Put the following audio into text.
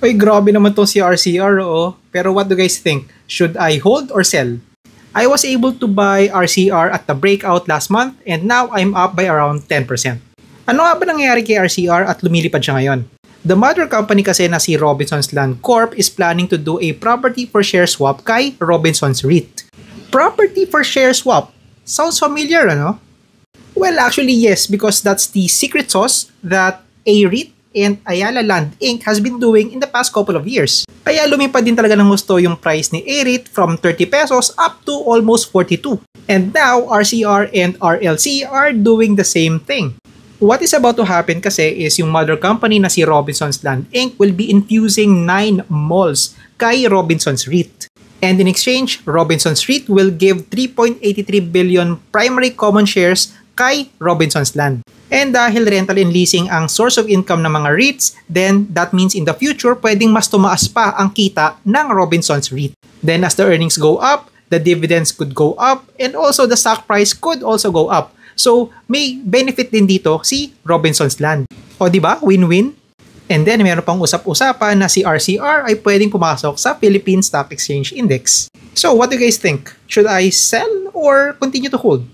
Uy, grabe naman tong si RCR, oh. Pero what do you guys think? Should I hold or sell? I was able to buy RCR at the breakout last month and now I'm up by around 10%. Ano nga ba nangyayari kay RCR at lumilipad siya ngayon? The mother company kasi na si Robinsons Land Corp is planning to do a property for share swap kay Robinsons REIT. Property for share swap? Sounds familiar, ano? Well, actually yes, because that's the secret sauce that a REIT and Ayala Land Inc. has been doing in the past couple of years. Kaya lumipad din talaga ng gusto yung price ni A-REIT from 30 pesos up to almost 42. And now, RCR and RLC are doing the same thing. What is about to happen kasi is yung mother company na si Robinsons Land Inc. will be infusing 9 malls kay Robinsons REIT. And in exchange, Robinsons REIT will give 3.83 billion primary common shares kay Robinsons Land. And dahil rental and leasing ang source of income ng mga REITs, then that means in the future, pwedeng mas tumaas pa ang kita ng Robinsons REIT. Then as the earnings go up, the dividends could go up, and also the stock price could also go up. So, may benefit din dito si Robinsons Land. O diba? Win-win? And then, meron pang usap-usapan na si RCR ay pwedeng pumasok sa Philippine Stock Exchange Index. So, what do you guys think? Should I sell or continue to hold?